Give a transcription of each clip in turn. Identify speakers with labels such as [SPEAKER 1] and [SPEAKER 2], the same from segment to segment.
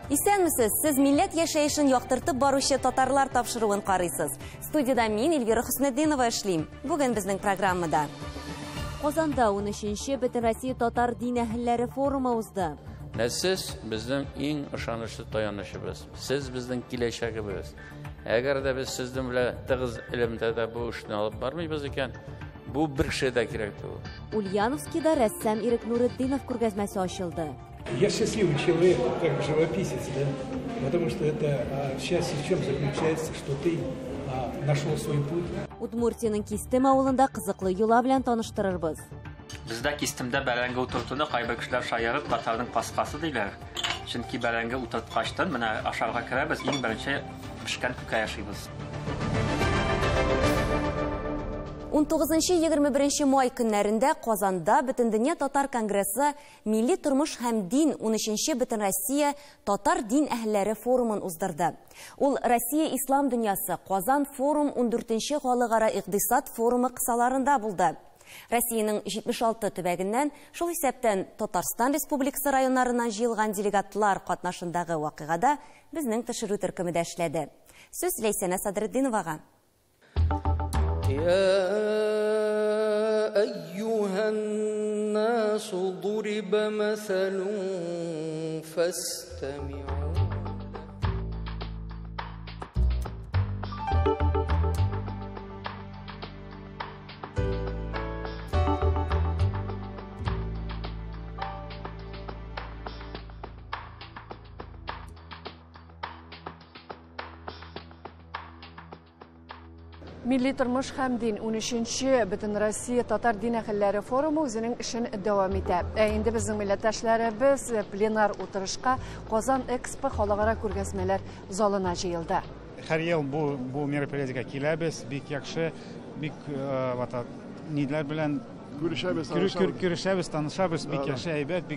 [SPEAKER 1] Исәнмесез, сез милләт яшәешен яктыртып баручы татарлар тапшыруын карыйсыз. Студияда мин Эльвира Хөснетдинова эшлим. Бүген безнең программада. Казанда 13-нче Бөтен Россия татар дин әһелләре форумы узды.
[SPEAKER 2] Сез безнең иң ышанычлы таянычыбыз. Сез безнең киләчәгебез. Әгәр дә без сездән белән тыгыз элемдә дә бу эшне алып бармыйбыз икән, бу бер кеше дә кирәк түгел.
[SPEAKER 1] Ульяновскида рәссам Ирек Нуретдинов күргәзмәсе ачылды.
[SPEAKER 3] Я счастливый человек, как живописец, да? Потому что это счастье в чем заключается, что ты нашел свой путь.
[SPEAKER 1] Удмуртияның Кистем авылында кызыклы юла белән таныштырырбыз.
[SPEAKER 4] Бездә Кистемдә бәрәңге утыртуны кайбер кешеләр шаярып татарның паскасы диләр. Чөнки бәрәңге утырткачтан менә ашарга керәбез, иң беренче пешкән күкә яшибез.
[SPEAKER 1] 19-21 май көннәрендә Казанда Бөтендөнья татар конгрессы Милли тормыш һәм дин 13-нче Бөтен Россия татар дин әһелләре форумын уздырды. Ул Россия ислам дөньясы Казан форум 14-нче халыкара икътисад форумы кысаларында булды. Россиянең 76 төбәгеннән, шул исәптән Татарстан Республикасы районнарыннан җыелган делегатлар катнашындагы вакыйгада безнең төшерү төркеме дә эшләде. Сүз Ләйсәнә Садретдиновага.
[SPEAKER 5] يا أيها الناس ضرب مثل فاستمعوا
[SPEAKER 6] Milli tормыш һәм дин 13-нче Бөтен Россия татар дин әһелләре форумы үзенең эшен дәвам итә. Инде безнең милләттәшләребез пленар утырышка Казан Экспо халыкара күргәзмәләр залына җыелды.
[SPEAKER 7] Һәр ел бу мероприятиегә киләбез, бик яхшы, бик нидәр белән күрешәбез, танышабыз, бик яхшы әйбәт,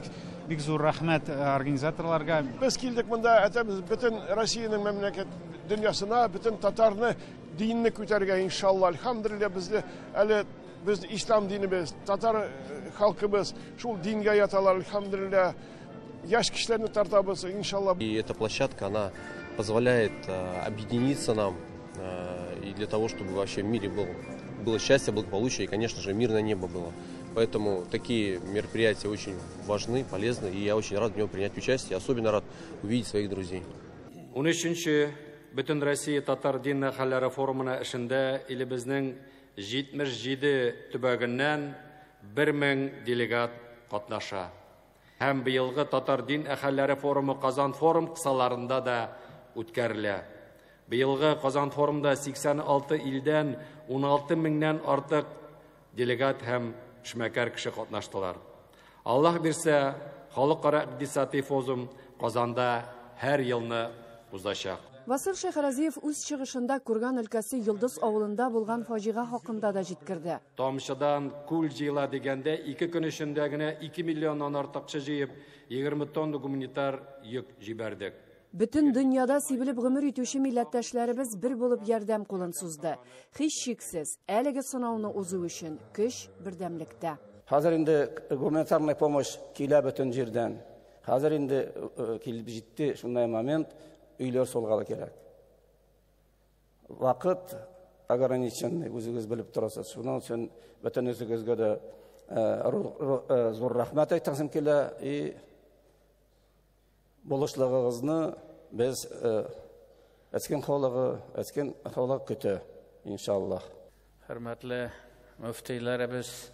[SPEAKER 7] бик зур рәхмәт организаторларга.
[SPEAKER 8] Без килдек монда, бөтен Россиянең мәмләкәт дөньясына, бөтен татарны dinni күтәргә иншалла. Әлхәмдүлилләһ, без ислам динебез, татар халкыбыз шул дингә яталар, әлхәмдүлилләһ. Яшь кешеләрне тартабыз иншалла.
[SPEAKER 9] И эта площадка, она позволяет объединиться нам и для того, чтобы вообще в мире было счастье, благополучие и, конечно же, мирное небо было. Поэтому такие мероприятия очень важны, полезны, и я очень рад в нем принять участие, особенно рад увидеть своих друзей.
[SPEAKER 10] 13-нче Бөтен Россия татар дин әһелләре форумына эшендә илебезнең 77 төбәгеннән 1000 делегат катнаша. Һәм быелгы татар дин әһелләре форумы Казан форум кысаларында да үткәрелә. Быелгы Казан форумда 86 илдән 16 меңнән артык делегат һәм эшмәкәр кеше катнаштылар. Аллаһ бирсә, халыкара икътисади форум Казанда һәр елны узачак.
[SPEAKER 6] Васил Шәһәрәзиев үз чыгышында Курган өлкәсе Йылдыз авылында булган фаҗига хакында да җиткерде.
[SPEAKER 10] Тамчыдан күл җыела дигәндә 2 көн эчендә генә 2 миллионнан артыкча җыеп 20 тонна гуманитар йөк җибәрдек.
[SPEAKER 6] Бөтен дөньяда сибелеп гомер итүче милләттәшләребез бер булып ярдәм кулын сузды. Һич шиксез, әлеге сынауны узу өчен көч бердәмлектә.
[SPEAKER 11] Хәзер инде гуманитарная помощь килә бөтен җирдән. Хәзер инде килеп җитте шундай момент. Үйлер солғалы керек. Вақыт ограниченный, өзіңіз біліп тұрасыз. Шунан үшін бөтен өзіңізге де зор рахмет айтасым келе. И болышлығыңызны біз әткен қаулығы күті, иншаллах.
[SPEAKER 2] Хөрмәтле мөфтиләребез,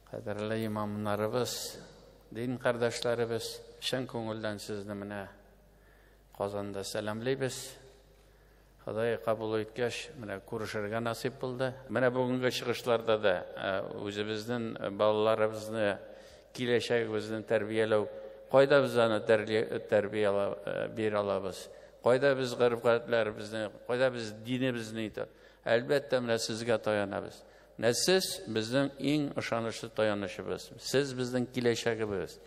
[SPEAKER 2] кадерле имамнарыбыз, дин кардәшләребез, чын күңелдән сезне менә Казанда сәламлыйбыз. Ходай кабул иткәч, менә күрешергә насип булды. Менә бүгенге чыгышларда да үзебезнең балаларыбызны, киләчәгебезне тәрбияләү, кайда без аны тәрбияләп бир алабыз? Кайда без гырыф-гадәтләребезне, кайда без динебезне итә? Әлбәттә, менә сезгә таянабыз. Сез безнең иң ышанычлы таянычыбыз. Сез безнең киләчәгебез.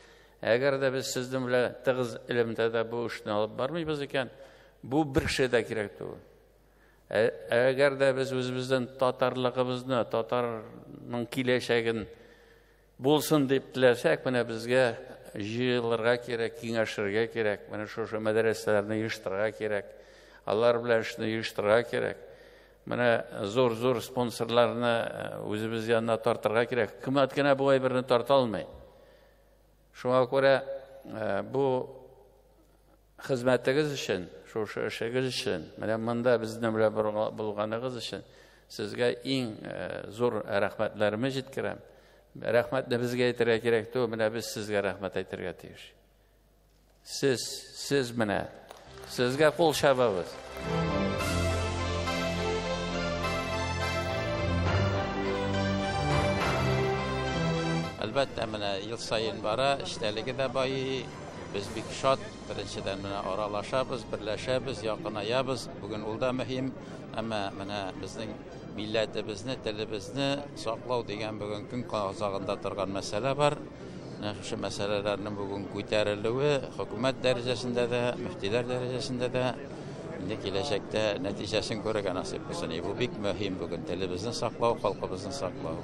[SPEAKER 2] Әгәр дә без сездән белән тыгыз элемдә дә бу эшне алып бармыйбыз икән, бу бер кеше дә кирәк түгел. Әгәр дә без үзебезнең татарлыгыбызны, татарның киләчәген булсын дип теләсәк, менә безгә җыелырга кирәк, киңәшергә кирәк, менә шушы мәдрәсәләрне оештырырга кирәк, алар белән эшне оештырырга кирәк. Менә зур спонсорларны үзебез янына тартырга кирәк. Хөкүмәт кенә бу әйберне тарта алмый. Шуңа күрә бу хезмәтегез өчен, шушы эшегез өчен, менә монда безнең белән булганыгыз өчен сезгә иң зур рәхмәтләремне җиткерәм. Рәхмәтне безгә әйтергә кирәк түгел, менә без сезгә рәхмәт әйтергә тиеш. Сез менә сезгә кул чабабыз. Әлбәттә, менә ел сайын бара, эштәлеге дә байый. Без бик шат, беренчедән менә аралашабыз, берләшәбез, якынаябыз. Бүген ул да мөһим, әмма менә безнең милләтебезне, телебезне саклау дигән бүген көн казагында торган мәсьәлә бар. Шушы мәсьәләләрнең бүген күтәрелүе хөкүмәт дәрәҗәсендә дә, мөфтиләр дәрәҗәсендә дә инде киләчәктә нәтиҗәсен күрергә насыйп булсын. Бу бик мөһим бүген телебезне саклау, халкыбызны саклау.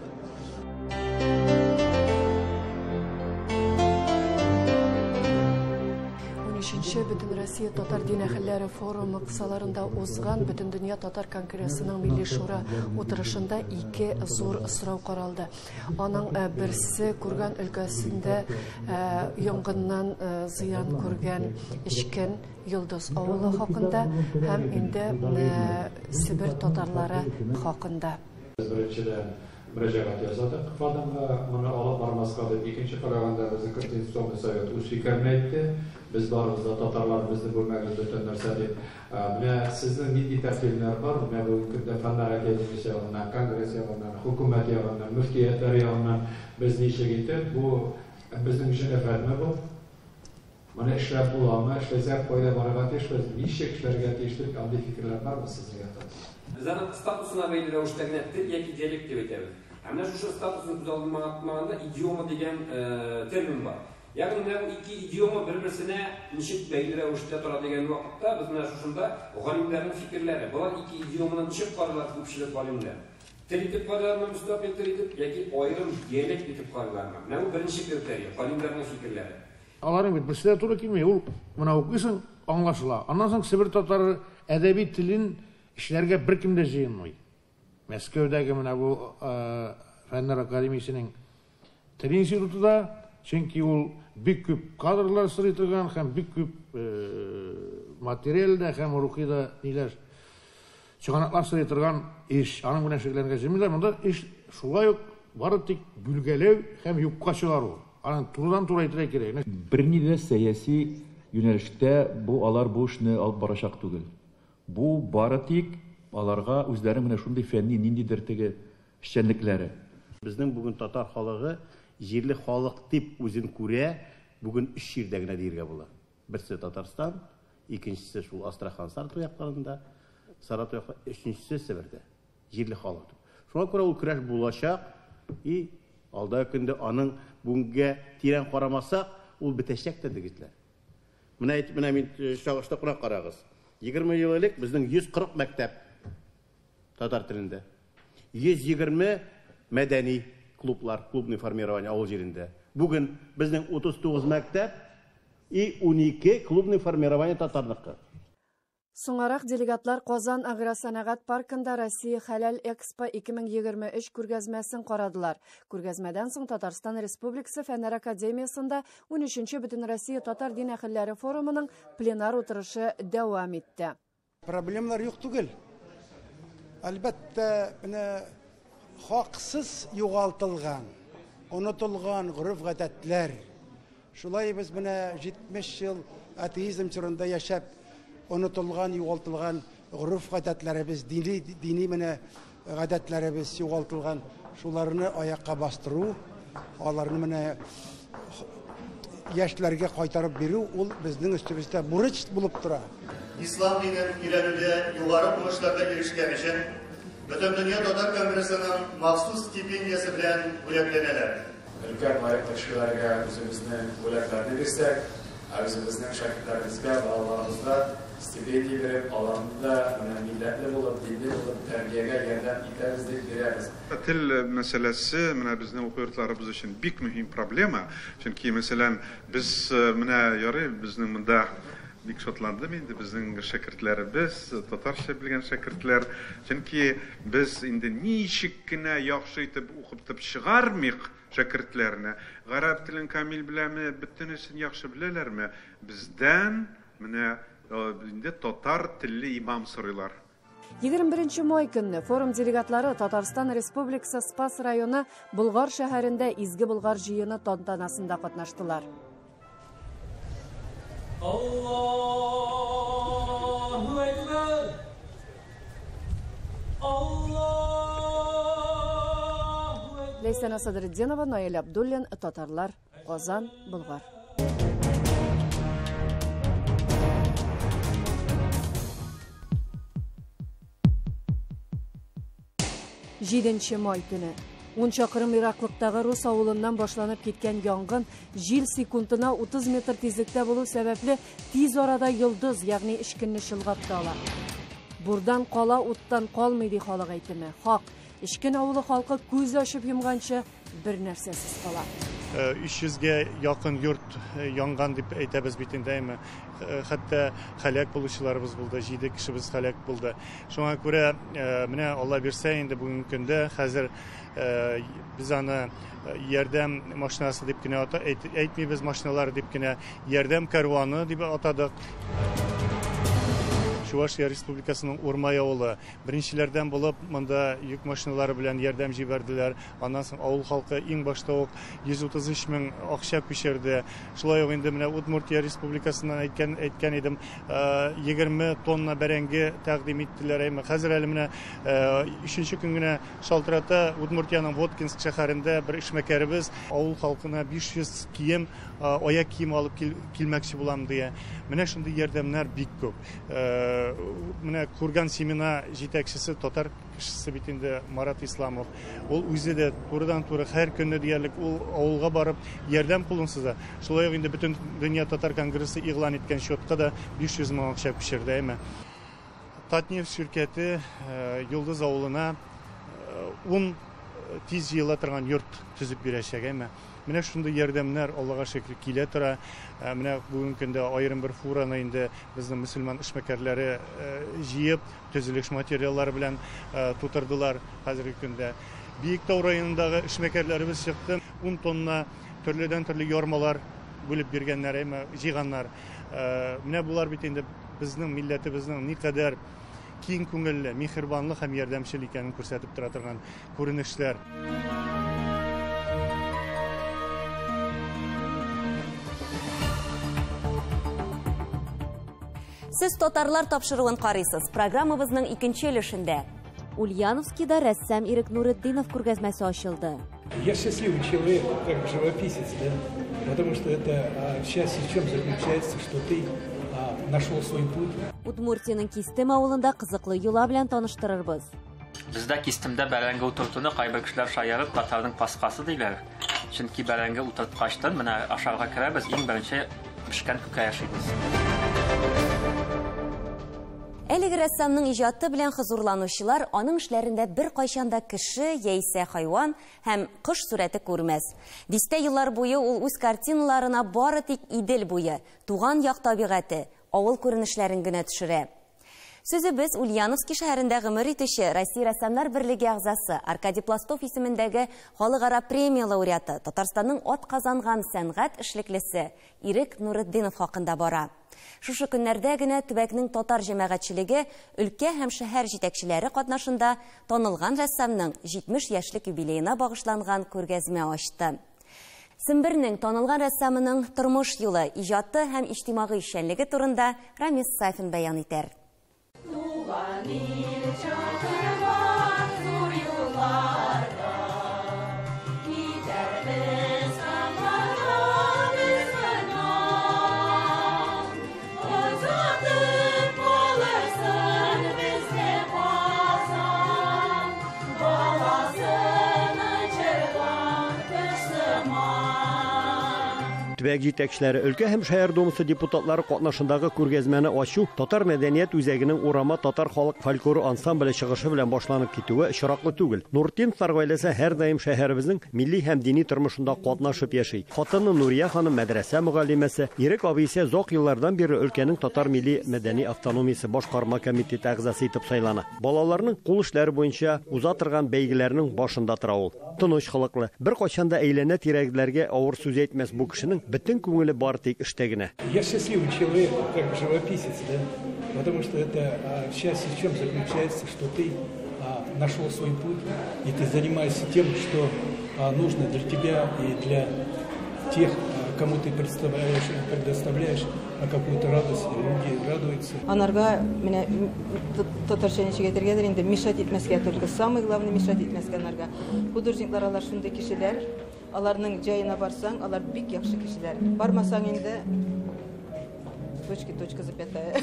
[SPEAKER 6] 13-нче Бөтен Россия татар дин әһелләре форумы кысаларында узган Бөтен дөнья татар конгрессының милли шура утырышында 2 зур сорау каралды. Аның берсе күргән өлкәсендә янгыннан зыян күргән Ишкен Йолдыз авылы хакында һәм инде Сибир татарлары хакында.
[SPEAKER 12] Müracaat yazdık. Fadımla bunu alıp varmazkadı. İkinci kararında bizim Konstitusyon Sovyet üç fikrini etti. Biz barımızda Tatarlar bizni görmekle bütün narsadı. Sizin niddi tefkirinler var. Bu ülkede Fenler Akademisi yanından, Kongres yanından, hükümet yanından, müftiyetler yanından biz nişe gittik. Bu bizim için efendim bu. Bana işler bulamı, işler koyda bana geçmez. Nişe işlerge geçtik. Aldı fikirler var mı sizin yatağınız?
[SPEAKER 13] Bizden statusuna belli rəvişlərinətdir, yəki dialekt deyə bitədir. Həmdə şu statusun düzəlməsində idioma deyilən termin var. Yəni, bu iki idioma bir-birinə nişit belli rəvişdə tura deyilən vaxtda biz şuşunda qalimlərin fikirləri. Bunlar iki idiomanın nişit qarılar, köpçülük qalimlər. Teritip qarılarına müstəqil teritip, yəki ayrım dialekt bitip qarılarına. Bu birinci kriteriya, qalimlərin fikirləri.
[SPEAKER 8] Aların bir sizə tura kilmeyi, buna oquysun, anlaşıla. Ondan sonra Sibir Tatarı ədəbi tilin İşlerge bir kimde jıyınmay. Moskov'daki bu Fenler Akademisi'nin Tel İnstitutu da çünkü o büyük küp kadrlar sırıtırgan hem büyük küp materyalde hem ruhi da neler çıkanaklar sırıtırgan iş. Anın bu neşeklerine zimmiler. Bunda iş şula yok. Barı tek bülgelev hem yukkaçılar o. Anın turudan tura itirak gerek.
[SPEAKER 14] Bir de siyasi yönelişte bu alar bu işini alıp barışak tügül. Bu baratik alarga үзләре менә шундый фәнни ниндидер теге эшчәнлекләре.
[SPEAKER 15] Безнең бүген татар халыгы җирле халык дип үзен күрә, бүген 3 җирдә генә диергә була. Берсе Татарстан, икенчесе шул Астрахан Саратов якларында, Саратов, өченчесе Себердә. Җирле халык. Шуңа күрә ул көрәш булачак и алда көндә аның бүгенгә тирән карамасак, ул бетәчәк тә дигетләр. Менә мин чагышта карагыз. 20 yıl элек безнең 140 мәктәп татар телендә. 120 мәдәни клублар, клубный формирование авыл җирендә. Бүген безнең 39 мәктәп и 12 клубный формирование татарлыкка.
[SPEAKER 6] Соңарак делегатлар Казан агросәнәгать паркында Россия Хәләл Экспо 2023 күргәзмәсен карадылар. Күргәзмәдән соң Татарстан Республикасы Фәннәр Академиясында 13-нче Бөтен Россия татар дин әһелләре форумының пленар утырышы дәвам итте.
[SPEAKER 16] Проблемалар юк түгел. Әлбәттә, хаксыз югалтылган, онытылган гореф-гадәтләр. Шулай без 70 ел атеизм чорында яшәп unutulgan, yuvaltılgan urf-гадәтләребез, dini гадәтләребез yuvaltılgan, şularını ayakka bastırу, аларны яшьләргә кайтарып бирү, ул безнең üstümüzdә бурыч булып тора.
[SPEAKER 17] İslam dininin ileride yukarı buluşlarda erişken için Bütün Dünya Tatar Kongresi'nin mahsus stipendiyası bilen бүләкләнәләр.
[SPEAKER 18] Ülken layıklaşılarga özümüzün бүләкләрне бирсәк, özümüzün şagirdlərimizə, балаларımızda
[SPEAKER 12] stipendия verip alanında milletli olup, dilli olup, terbiyeye yardım ederiz deyip veririz.
[SPEAKER 18] Til meselesi bizning o'quvchilarimiz uchun bik muhim problema. Chunki masalan biz bizning bunda bik shotlandim endi bizning shogirdlarimiz tatarcha bilgan shogirdlar. Chunki biz endi nechikgina yaxshi etib o'qib chiqarmiq shogirdlarni. Arab tilini kamil bilami, bittinisini yaxshi bilalarmi? Bizdan endi tatar tilli imam so'raylar.
[SPEAKER 6] 21 may günü forum delegatlары Tatarstan Respublikası Spas rayonu Bulgar şəhərində İzgi Bulgar jıyını tantanasında qatnaşdılar.
[SPEAKER 19] Allahu Ekber. Allahu Ekber.
[SPEAKER 6] Leysana Sadriddinova, Nail Abdullin, Tatarlar, Qozan, Bulgar. Жиденче май көне. 10 чакрым Ираклыктагы Рус авылыннан башланып кеткен янгын жил секундына 30 метр тизлектә булу сәбәпле тиз арада йылдыз, ягъни ишкенне шылгатты ала. Бурдан кала уттан калмый ди халык әйтеме. Хак, ишкен авылы халкы күз ачып йомганчы бер нәрсәсез кала.
[SPEAKER 20] 300-гә якын йорт янган дип әйтәбез бит инде. Хәтта халак булучыларыбыз булды, 7 кешебез халак булды. Шуңа күрә менә Алла бирсә инде бүгенге көндә хәзер без аны ярдәм машинасы дип кенә әйтмибез, машиналар дип кенә ярдәм карваны дип атадык. Чувашия Республикасының Урмай авылы беренчеләрдән булып, монда йөк машиналары белән ярдәм җибәрделәр. Аннан соң авыл халкы иң башта ук 133 мең акча күчерде. Шулай ук инде менә Удмуртия Республикасыннан әйткән идем, 20 тонна бәрәңге тәкъдим иттеләр. Хәзер әле менә 3нче көн генә шалтырата Удмуртияның Воткинск шәһәрендә бер эшмәкәребез авыл халкына 500 кием, аяк кием алып килмәкче булам дия. Менә шундый ярдәмнәр бик күп. Менә күргән семена җитәкчесе татар кешесе бит инде Марат Исламов. Ул үзе дә турыдан-туры һәр көнне диярлек ул авылга барып ярдәм кулын суза. Шулай ук инде бөтен дөнья татар конгрессы игълан иткән счетка да 500 мең акча күчерде. Татнефть ширкәте Йолдыз авылына 10 тиз ела торган йорт төзеп бирәчәк. Менә шундый ярдәмнәр Аллага шөкер килә тора. Менә бүгенге көндә аерым бер фураны инде безнең мөселман эшмәкәрләре җыеп, төзелеш материаллары белән тутырдылар хәзерге көндә. Биектау районындагы эшмәкәрләребез чыкты. 10 тонна төрледән-төрле ярмалар бүлеп биргәннәр, җыйганнар. Менә булар бит инде безнең милләтебезнең никадәр киң күңелле, михрибанлы һәм ярдәмчел икәнен күрсәтеп тора торган күренешләр.
[SPEAKER 1] Сез татарлар тапшыруын карыйсыз. Программабызның икенче өлешендә Ульяновскийда рәссам Ирек Нуретдинов күргәзмәсе ачылды.
[SPEAKER 3] Я счастливый человек, как живописец, да? Потому что это счастье в чем заключается, что ты нашел свой путь.
[SPEAKER 1] Удмуртияның Кистем авылында кызыклы юла белән таныштырырбыз.
[SPEAKER 4] Бездә Кистемдә бәрәңге утыртуны кайбер кешеләр шаярып татарның паскасы диләр. Чөнки бәрәңге утырткачтан менә ашарга керәбез, иң беренче пешкән күкәй ашыйбыз.
[SPEAKER 1] Әлеге рәссамның иҗаты белән хозурланучылар аның эшләрендә бер кайчанда кеше яисә хайван һәм кош сурәте күрмәс. Дистә еллар буе ул үз картиналарына бары тик Идел буе, туган як табигате, авыл күренешләрен генә төшерә. Сүзебез Ульяновский шәһәрендә гомер итүче Россия рәссамнар берлеге әгъзасы Аркадий Пластов исемендәге халыкара премия лауреаты, Татарстанның атказанган сәнгать эшлеклесе Ирек Нуретдинов хакында бара. Шушы көннәрдә генә төбәкнең татар җәмәгатьчелеге өлкә һәм шәһәр җитәкчеләре катнашында танылган рәссамның 70 яшьлек юбилеена багышланган күргәзмә ачты. Сембернең танылган рәссамының тормыш юлы, иҗаты һәм иҗтимагый эшчәнлеге турында Рамис Сайфин бәян итәр.
[SPEAKER 21] төбәк җитәкчеләре, өлкә һәм шәһәр думасы депутатлары катнашындагы күргәзмәне ачу татар мәдәният үзәгенең урама татар халык фольклоры ансамбле чыгышы белән башланып китүе очраклы түгел. Нуртдиновлар гаиләсе һәр даим шәһәребезнең милли һәм дини тормышында катнашып яши. Хатыны Нурия ханым мәдрәсә мөгаллимәсе, Ирек абый исә зак еллардан бери өлкәнең татар милли мәдәни автономиясе башкарма комитеты әгъзасы итеп сайлана. Балаларның кул эшләре буенча уза торган бәйгеләрнең башында тора ул. Тыныч халыклы, бер кайчан да әйләнә тирәгеләргә авыр сүз әйтмәс бу кешенең бөтен күңеле бар тик эштә генә.
[SPEAKER 3] Я счастливый человек, как живописец, да? Потому что это счастье в чем заключается, что ты нашел свой путь, и ты занимаешься тем, что нужно для тебя и для тех, кому ты предоставляешь какую-то радость, и люди радуются.
[SPEAKER 22] Анарга меня татарчанча кетергедер инде мешать итмәскә только самый главный мешать итмәскә анарга. Художниклар алар шундый кешеләр, аларның җаена барсаң, алар бик яхшы кешеләр. Бармасаң инде точка запятая.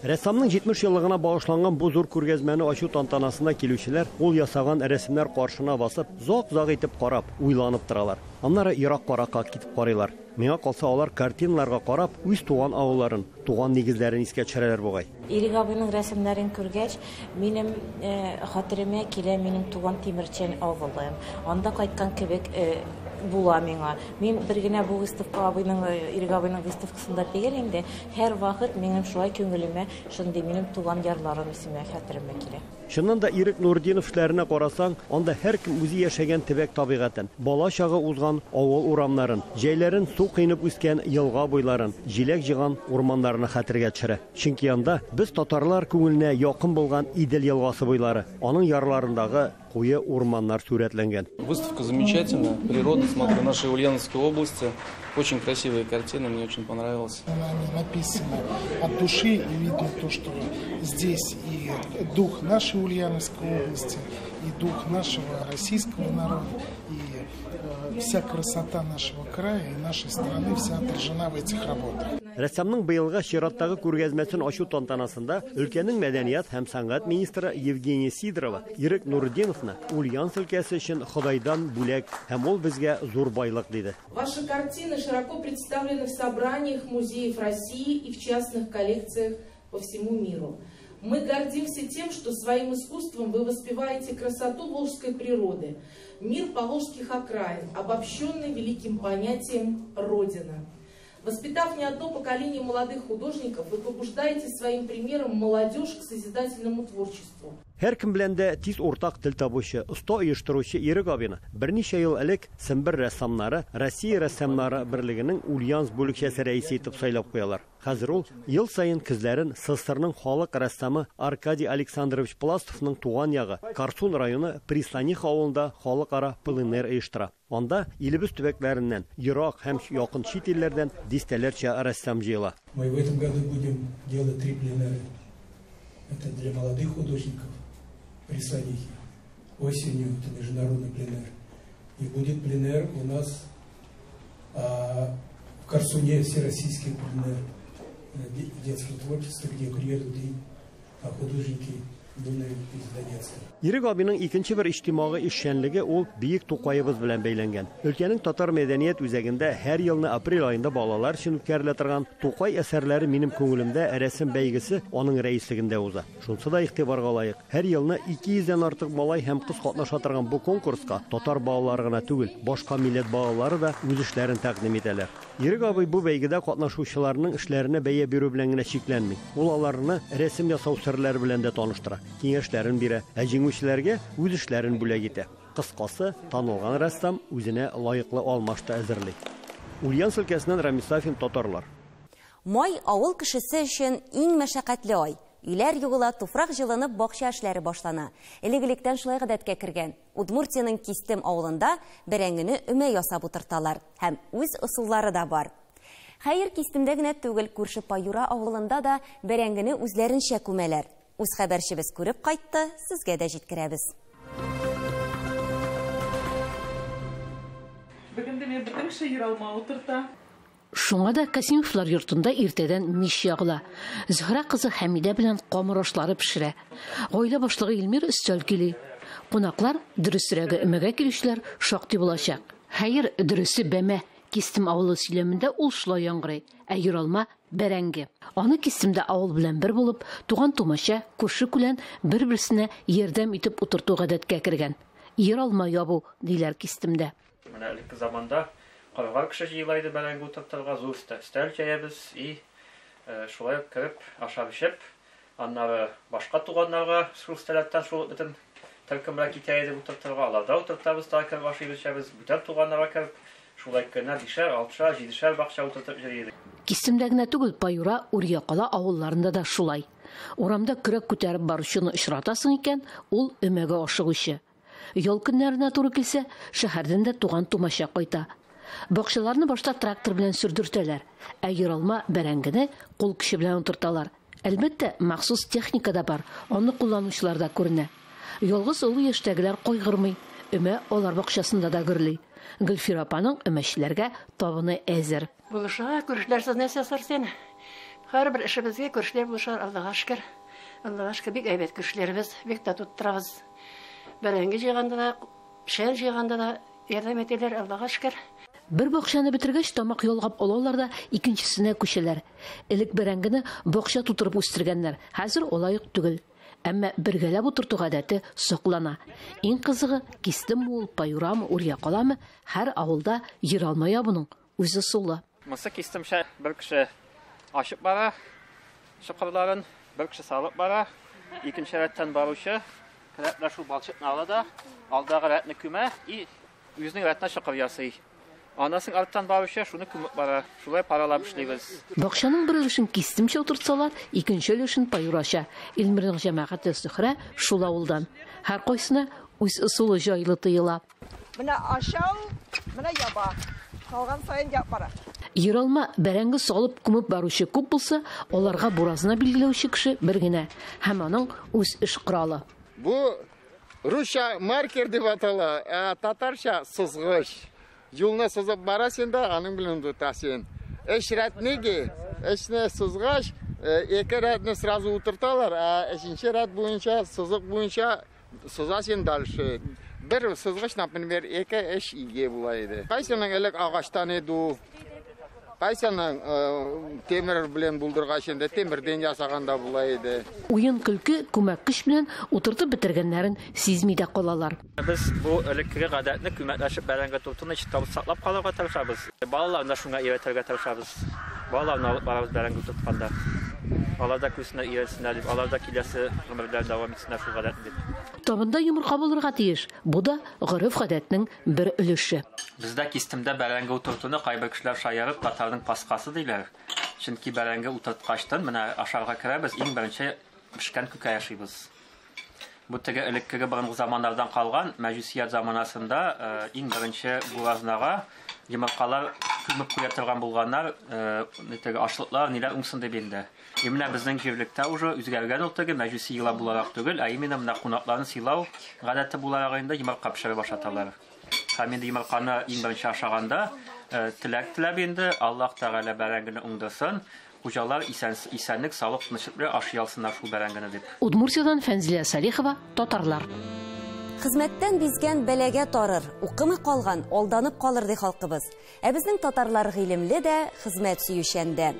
[SPEAKER 21] Рәссамның 70 еллыгына багышланган бу зур күргәзмәне ачу тантанасына килүчеләр ул ясаган рәсемнәр каршына басып, зак-зак итеп карап, уйланып торалар. Аннары ерак-каракка китеп карыйлар. Миңа калса алар картиналарга карап, үз туган авылларын, туган нигезләрен искә төшерәләр бугай.
[SPEAKER 23] Ирек абыйның рәсемнәрен күргәч, минем хатırıma килә минем туган Тимерчән авылым. Анда кайткан кебек була миңа. Мин бер генә бу выставка абыйның, Ирек абыйның выставкасында түгел инде, һәр вакыт минем шулай күңелемә шундый минем туган ярларым исемә хәтеремә килә.
[SPEAKER 21] Шуннан да Ирек Нурдинов эшләренә карасаң, анда һәркем үзе яшәгән төбәк табигатен, бала чагы узган авыл урамнарын, җәйләрен су кыйнып үскән елга буйларын, җиләк җыган урманнарны хәтергә төшерә. Чөнки анда без татарлар күңеленә якын булган Идел елгасы буйлары, аның ярларындагы куе урманнар сурәтләнгән.
[SPEAKER 24] Выставка замечательная, природа, смотрю, нашей Ульяновской области. Очень красивые картины, мне очень понравилось.
[SPEAKER 25] Она написана от души, и видно то, что здесь и дух нашей Ульяновской области, и дух нашего российского народа, и вся красота нашего края и нашей страны вся отражена в этих работах.
[SPEAKER 21] Рәссамның быелгы чираттагы күргәзмәсен ачу тантанасында өлкәнең мәдәният һәм сәнгать министры Евгения Сидорова Ирек Нурдиновны Ульяновск өлкәсе өчен Худайдан бүләк һәм ул безгә зур байлык диде.
[SPEAKER 26] Ваши картины широко представлены в собраниях музеев России и в частных коллекциях по всему миру. Мы гордимся тем, что своим искусством вы воспеваете красоту волжской природы, мир поволжских окраин, обобщенный великим понятием «Родина». Воспитав не одно поколение молодых художников, вы побуждаете своим примером молодежь к созидательному творчеству.
[SPEAKER 21] Һәркем белән дә тиз уртак тел табучы, оста оештыручы Ирек абыйны берничә ел элек Сембер рәссамнары Россия рәссамнары берлегенең Ульяновск бүлекчәсе рәисе итеп сайлап куялар. Хәзер ул ел сайын күзләрен СССРның халык рәссамы Аркадий Александрович Пластовның туган ягы Карсун районы Пристаних авылында халыкара пленэр оештыра. Анда илебез төбәкләреннән, ерак һәм якын чит илләрдән дистәләрчә рәссам җыела.
[SPEAKER 3] Мы в этом году будем делать 3 пленэра. Это для молодых художников. Присадите. Осенью это международный пленэр. И будет пленэр у нас в Корсуне, всероссийский пленэр детского творчества, где приедут и художники Дунаев из Донецка.
[SPEAKER 21] Ирек абыйның икенче бер иҗтимагый эшчәнлеге ул бийек Тукаебыз белән бәйләнгән. Өлкәнең татар мәдәният үзәгендә һәр елны апрель айында балалар өчен үткәрелә торган Тукай әсәрләре минем күңелемдә рәсем бәйгесе аның рәислегендә уза. Шунсы да игътибарга лаек. Һәр елны 200-дән артык малай һәм кыз катнаша торган бу конкурска татар балалары гына түгел, башка милләт балалары да үз эшләрен тәкъдим итәләр. Ирек абый бу бәйгедә катнашучыларның эшләренә бәя бирү белән генә чикләнми. Ул аларны рәсем ясау серләре белән дә таныштыра. Киңәшләрен бирә, ә җиңүчеләргә үз эшләрен бүләк итә. Кыскасы, танылган рәссам үзенә лаеклы алмашты әзерли. Ульяновск өлкәсеннән Рамисафин, татарлар.
[SPEAKER 1] Май авыл кешесе өчен иң мәшәкатьле ай. Үйләр югыла, туфрак җылынып, бакча эшләре башлана. Элек-электән шулай гадәткә кергән. Удмуртияның Кистем авылында бәрәңгене өмә ясап утырталар һәм үз ысуллары да бар. Хәер, Кистемдә генә түгел, күрше Паюра авылында да бәрәңгене үзләренчә күмәләр. Үз хәбәрчебез күреп кайтты, сезгә дә җиткерәбез.
[SPEAKER 27] Бүгенде мен бөтен шәйер алма утырта.
[SPEAKER 28] Шуңа да Касимовлар йортында иртәдән мич ягыла. Зөһрә кызы Хәмидә белән камырашлары пешерә. Гаилә башлыгы Илмир өстәл кили. Кунаклар дөресрәге өмәгә килүчеләр шактый булачак. Хәер, дөресе бәмә. Кистем авылы сөйләмендә ул шулай яңгырый, ә Ералма бәрәңге. Аны Кистемдә авыл белән бер булып, туган тумача, күрше-күлән бер-берсенә ярдәм итеп утырту гадәткә кергән. Ералма ябу диләр Кистемдә.
[SPEAKER 4] Менә элекке заманда кыргар кеше җыйлайды бәрәңге утыртырга, зур өстәл җәябез, шулай кереп, ашап-эчеп, аннары башка туганнарга шул өстәлдән шул бөтен төркемрәк китәйде утыртырга, аларда утыртабыз, тагы ашап-эчәбез, бүтән туганнарга кереп, шулай кенә 5-шәр, 6-шәр, 7-шәр бакча утыртып йөридек.
[SPEAKER 28] Кистемдә генә түгел, Паюра, Урьякала авылларында да шулай. Урамда көрәк күтәреп баручыны очратасың икән, ул өмәгә ашыгучы. Ял көннәренә туры килсә, шәһәрдән дә туган тумача кайта. Бакчаларны башта трактор белән сүрдертәләр, ә Ералма бәрәңгене кул көче белән утырталар. Әлбәттә, махсус техника да бар, аны кулланучылар да күренә. Ялгыз олы яшьтәгеләр кайгырмый, өмә алар бакчасында да гөрли. Гөлфира апаның өмәчеләргә табыны әзер.
[SPEAKER 2] Булыша, күрешләрсез нәрсә сарсен. Һәрбер эшебезгә күрешләр булышар, Аллаһка шөкер. Аллаһка шөкер, бик әйбәт күрешләрбез, бик тату торабыз. Бәрәңге җыйганда да, пешән җыйганда да ярдәм итәләр, Аллаһка шөкер.
[SPEAKER 28] Бер бакчаны бетергәч, тамак ялгап алалар да икенчесенә күчәләр. Элек бәрәңгене бакча тутырып үстергәннәр, хәзер олайык түгел. Әмма бергәләп утырту гадәте саклана. Иң кызыгы, Кистем ул, Паюрамы, Урьякаламы, һәр авылда Ералма ябуның үзе сулы.
[SPEAKER 4] Мосы Кистемчә бер кеше ашып бара, шыкырларын бер кеше салып бара, икенче рәттән баручы кирәкле шул балчыкны ала да, алдагы рәтне күмә, үзенең рәтенә шыкыр ясый. Анасын арттан баручы шуны күмеп бара, шулай паралап эшлибез.
[SPEAKER 28] Бакчаның бер өлешен Кистемчә утыртсалар, икенче өлешен Паюрача. Илмирның җәмәгате Зөһрә шул авылдан. Һәр кайсына үз ысулы җайлы тыела.
[SPEAKER 5] Менә ашау, менә яба. Калган сайын яп бара.
[SPEAKER 28] Ералма бәрәңге салып күмеп баручы күп булса, аларга буразына билгеләүче кеше бер генә, һәм аның үз эш коралы.
[SPEAKER 7] Бу русча маркер дип атала, татарча сызгыч. Юлны сызып барасың да, аның белән тутасың. Эш рәтнеге, эшне сызгач, ике рәтне сразу утырталар, а өченче рәт буенча, сызык буенча сызасың дальше. Бер сызгач, например, ике эш иге була иде. Кайсының элек агачтан иде, кайсының темир белән булдыргач инде, темирдән ясаганда була иде.
[SPEAKER 28] Уен көлке күмәк кыш белән утыртып бетергәннәрен сизми дә калалар.
[SPEAKER 4] Без бу элекке гадәтне күмәкләшеп бәрәңге тотуны читтабыз саклап калырга тырышабыз. Балаларны шуңа өйрәтергә тырышабыз. Балаларны алып барабыз бәрәңге тотканда. Аларда күсенә өйрәтсеннәр дип, аларда киләсе гомерләр дәвам итсеннәр шул гадәтне дип.
[SPEAKER 28] Табында йомырка булырга тиеш. Бу да гореф-гадәтнең бер өлеше.
[SPEAKER 4] Бездә Кистемдә бәрәңге утыртуны кайбер кешеләр шаярып татарның паскасы диләр. Чөнки бәрәңге утырткачтан менә ашарга керәбез, иң беренче пешкән күкә яшибез. Бу теге элекке борынгы заманнардан калган мәҗүсият заманасында иң беренче буразнага йомыркалар күмеп куя торган булганнар, теге ашлыклар, ниләр уңсын дип инде. Именно безнең җирлектә уже үзгәргән ул теге мәҗүси йыла буларак түгел, именно менә кунакларны сыйлау гадәте буларак инде йомырка пешереп ашаталар. Һәм инде йомырканы иң беренче ашаганда теләк теләп инде Аллаһ Тәгалә бәрәңгене уңдырсын, хуҗалар исәнлек, саулык, тынычлык белән ашыялсыннар шул бәрәңгене дип.
[SPEAKER 28] Удмуртиядан Фәнзилә Салихова, татарлар.
[SPEAKER 1] Хезмәттән бизгән бәләгә тарыр, укымый калган алданып калыр ди халкыбыз. Ә безнең татарлар гыйлемле дә, хезмәт сөючән дә.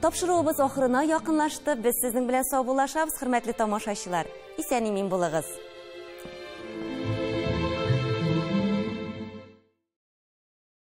[SPEAKER 1] Тапшыруыбыз ахырына якынлашты. Без сезнең белән саубуллашабыз, хөрмәтле тамашачылар. Исән-имин булыгыз.